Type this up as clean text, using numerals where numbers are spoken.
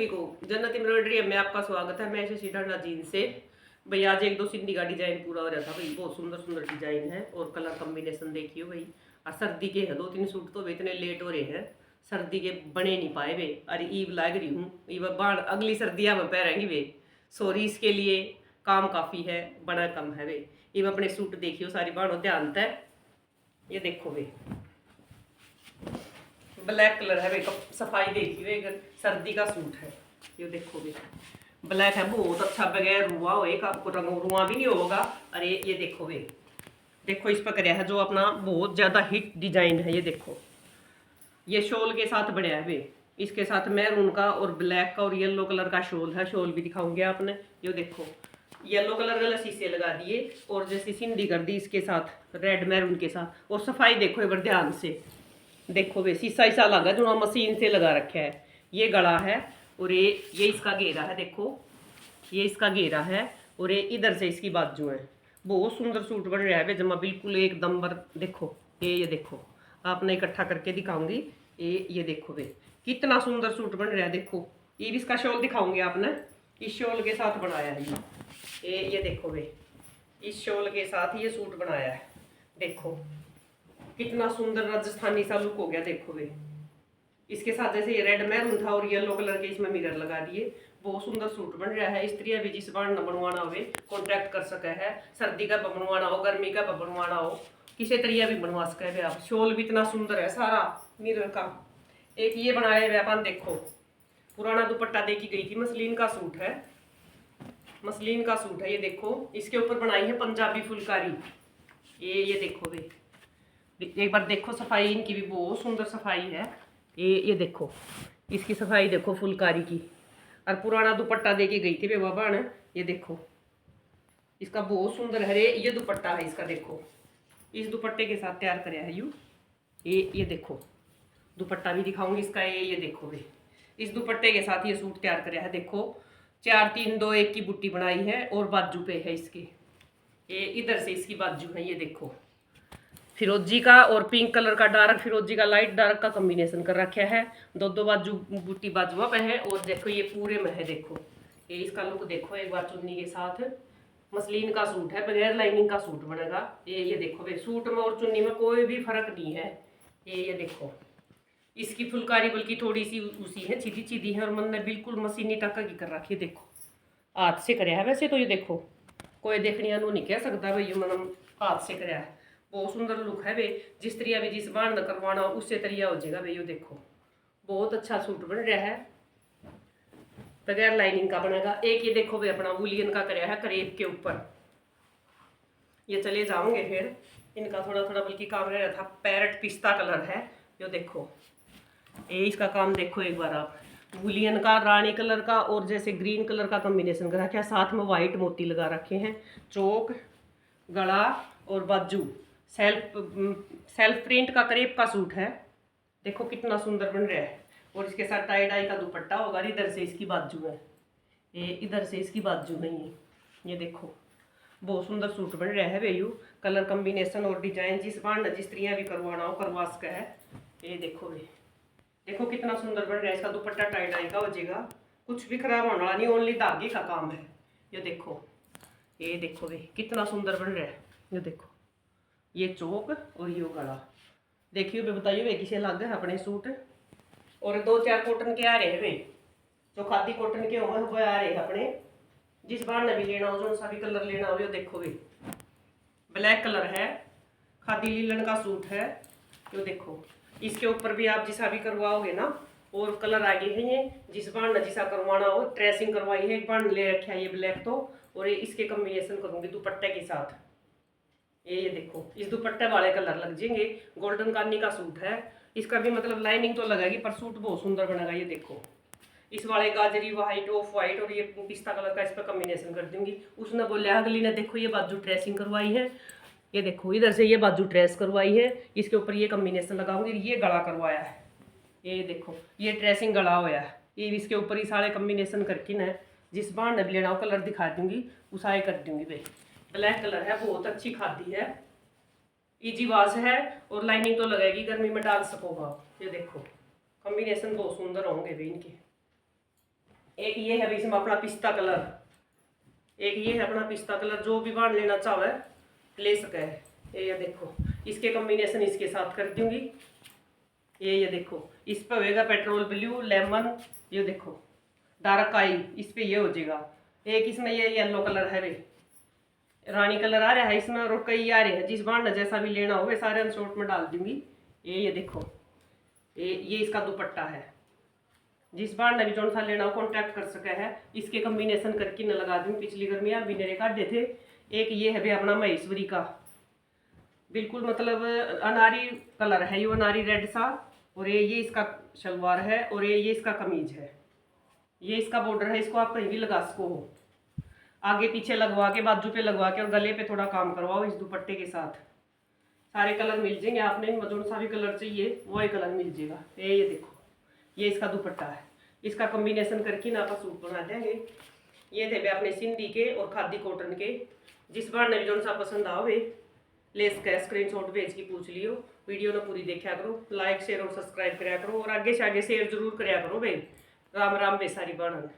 को जन्नत एम्ब्रॉयडरी में आपका स्वागत है। मैं सीधा जीन से भाई आज एक दो सिंधी का डिजाइन पूरा हो रहा था भाई। बहुत सुंदर सुंदर डिजाइन है और कलर कॉम्बिनेशन देखियो भाई। और सर्दी के है 2-3 सूट तो इतने लेट हो रहे हैं, सर्दी के बने नहीं पाए वे। अरे ईब लाग रही हूँ, ईब बाढ़ अगली सर्दियाँ में पहनेंगी वे। सॉरी इसके लिए काम काफ़ी है, बड़ा कम है वे। ईब अपने सूट देखियो सारी बाढ़ ध्यान है। ये देखो वे ब्लैक कलर है वे, सफाई देखिए वे, सर्दी का सूट है। ये देखो वे ब्लैक है, बहुत अच्छा बगैर रुआ हो, एक आपको रंग रुआ भी नहीं होगा। अरे ये देखो वे, देखो इस पर कराया है जो अपना बहुत ज़्यादा हिट डिजाइन है। ये देखो ये शॉल के साथ बढ़िया है वे। इसके साथ मैरून का और ब्लैक का और येलो कलर का शॉल है। शॉल भी दिखाऊंगे आपने। ये देखो येलो कलर वाला शीशे लगा दिए और जैसी सिंधी कर दी इसके साथ रेड मैरून के साथ। और सफाई देखो एक बार ध्यान से देखो वे, शीशा ईसा लगा जो मशीन से लगा रखा है। ये गला है और ये इसका घेरा है। देखो ये इसका घेरा है और ये इधर से इसकी बाजू है। बहुत सुंदर सूट बन रहा है जमा बिल्कुल एक नंबर। देखो ये देखो आपने इकट्ठा करके दिखाऊंगी। ये देखो वे कितना सुंदर सूट बन रहा है। देखो ये भी इसका शॉल दिखाऊंगी आपने, इस शॉल के साथ बनाया है ये देखो वे, इस शॉल के साथ ये सूट बनाया है। देखो कितना सुंदर राजस्थानी सा लुक हो गया। देखो वे इसके साथ जैसे ये रेड मैरून था और येलो कलर के इसमें मिरर लगा दिए। बहुत सुंदर सूट बन रहा है। स्त्रियां भी जिस बार न बनवाना हो कॉन्टैक्ट कर सके है। सर्दी का बनवाना हो, गर्मी का बनवाना हो, किसी तरीका भी बनवा सके है आप। शॉल भी इतना सुंदर है सारा मिरर का। एक ये बनाया है अपन, देखो पुराना दुपट्टा देखी गई थी, मसलिन का सूट है, मसलिन का सूट है। ये देखो इसके ऊपर बनाई है पंजाबी फुलकारी। ये देखो वे एक बार देखो सफाई इनकी भी बहुत सुंदर सफाई है। ये देखो इसकी सफाई देखो फुलकारी की। और पुराना दुपट्टा दे के गई थी बाबा ने। ये देखो इसका बहुत सुंदर है। ये दुपट्टा है इसका, देखो इस दुपट्टे के साथ तैयार कराया है यू। ये देखो दुपट्टा भी दिखाऊंगी इसका। ये देखो वे इस दुपट्टे के साथ ये सूट तैयार कराया है। देखो 4-3-2-1 की बुट्टी बनाई है और बाजू पे है इसके। ये इधर से इसकी बाजू है। ये देखो फिरोजी का और पिंक कलर का, डार्क फिरोजी का लाइट डार्क का कॉम्बिनेशन कर रखा है। दो बाजू बूटी बाजुआ पे है और देखो ये पूरे में है। देखो ये इसका लुक देखो एक बार चुन्नी के साथ। मसलिन का सूट है, बगैर लाइनिंग का सूट बनेगा। ये देखो भाई सूट में और चुन्नी में कोई भी फर्क नहीं है। ये देखो इसकी फुलकारी बल्कि थोड़ी सी उसी है, सीधी सीधी है और मन ने बिल्कुल मशीनी टक्का की कर रखी है। देखो हाथ से कराया है वैसे तो। ये देखो कोई देखने नहीं कह सकता भाई मन हाथ से कराया है। बहुत सुंदर लुक है वे। जिस तरिया भी जिस बार न करवाना उससे तरिया हो जाएगा भाई। ये देखो बहुत अच्छा सूट बन रहा है, बगैर लाइनिंग का बनेगा। एक ये देखो भाई अपना वुलियन का कराया है करेब के ऊपर। ये चले जाओगे फिर इनका थोड़ा थोड़ा बल्कि काम रह रहा था। पैरेट पिस्ता कलर है। ये देखो ये इसका काम देखो एक बार आप। वुलियन का रानी कलर का और जैसे ग्रीन कलर का कॉम्बिनेशन कर रखा है, साथ में वाइट मोती लगा रखे हैं। चौक गला और बाजू सेल्फ प्रिंट का करेब का सूट है। देखो कितना सुंदर बन रहा है। और इसके साथ टाई डाई का दुपट्टा होगा। इधर से इसकी बाजू है, ये इधर से इसकी बाजू नहीं है। ये देखो बहुत सुंदर सूट बन रहा है भैयू। कलर कॉम्बिनेशन और डिजाइन जिस बार जिस स्त्रियाँ भी करवाना हो करवा सका है। ये देखो भाई देखो कितना सुंदर बन रहा है। इसका दुपट्टा टाई डाई का हो जाएगा, कुछ भी खराब होने वाला नहीं, ओनली धागे का काम है। ये देखो भाई कितना सुंदर बन रहा है। ये देखो ये चौक और ये गला देखियो वे, बताइए वे किसे लग है अपने सूट। और 2-4 कॉटन के आ रहे हैं वे, जो खादी कॉटन के होंगे वो आ रहे हैं अपने। जिस बार ने भी लेना हो, जो सा भी कलर लेना हो। ये देखो वे ब्लैक कलर है, खादी लीलन का सूट है। ये देखो इसके ऊपर भी आप जिसा भी करवाओगे ना और कलर आगे है। ये जिस बार न जिसा करवाना हो ट्रेसिंग करवाई है। एक बार ले रखा है ये ब्लैक तो, और ये इसके कॉम्बिनेशन करूंगी दुपट्टे के साथ। ये देखो इस दुपट्टे वाले कलर लग जाएंगे। गोल्डन कानी का सूट है। इसका भी मतलब लाइनिंग तो लगेगी पर सूट बहुत सुंदर बनेगा। ये देखो इस वाले गाजरी वाइट ऑफ वाइट और ये पिस्ता कलर का इस पर कॉम्बिनेशन कर दूंगी। उसने बोला अगली ने देखो ये बाजू ट्रेसिंग करवाई है। ये देखो इधर से ये बाजू ट्रेस करवाई है, इसके ऊपर ये कॉम्बिनेशन लगाऊंगी। ये गला करवाया है। ये देखो ये ट्रेसिंग गला होया है। ये इसके ऊपर ही सारे कॉम्बिनेशन करके ना जिस बार न भी लेना हो कलर दिखा दूंगी, उसाए कर दूंगी भाई। ब्लैक कलर है, बहुत अच्छी खादी है, इजी वाश है और लाइनिंग तो लगेगी, गर्मी में डाल सकोगा आप। ये देखो कॉम्बिनेशन बहुत सुंदर होंगे भी इनके। एक ये है भी इसमें अपना पिस्ता कलर, एक ये है अपना पिस्ता कलर, जो भी बांध लेना चाहे ले सके है। ये देखो इसके कॉम्बिनेशन इसके साथ कर दूंगी। ये देखो इस पे होएगा पेट्रोल ब्लू, लेमन, ये देखो डार्क आई, इस पे ये हो जाएगा। एक इसमें ये येलो कलर है भाई, रानी कलर आ रहा है इसमें, और कई आ रहे हैं, जिस बांध जैसा भी लेना हो वे सारे अनशॉर्ट में डाल दूंगी। ये देखो ये इसका दुपट्टा है, जिस बार ने भी जो सा लेना हो कॉन्टैक्ट कर सके है। इसके कॉम्बिनेशन करके न लगा दूँ, पिछली गर्मी आप भी मेरे काटे थे। एक ये है भी अपना महेश्वरी का, बिल्कुल मतलब अनारी कलर है, ये अनारी रेड सा, और ये इसका शलवार है, और ये इसका कमीज है, ये इसका बॉर्डर है। इसको आप कहीं भी लगा सको हो, आगे पीछे लगवा के, बाजू पे लगवा के, और गले पे थोड़ा काम करवाओ इस दुपट्टे के साथ। सारे कलर मिल जाएंगे, आपने जो सा भी कलर चाहिए वही कलर मिल जाएगा। ये देखो ये इसका दुपट्टा है, इसका कॉम्बिनेशन करके ना आप सूट बना देंगे। ये थे अपने सिंधी के और खादी कॉटन के, जिस बार ने जो सा पसंद आओगे लेस का स्क्रीनशॉट भेज के पूछ लियो। वीडियो ना पूरी देखा करो, लाइक शेयर और सब्सक्राइब कराया करो, और आगे से आगे शेयर जरूर कराया करो भाई। राम राम बेसारी बाणन।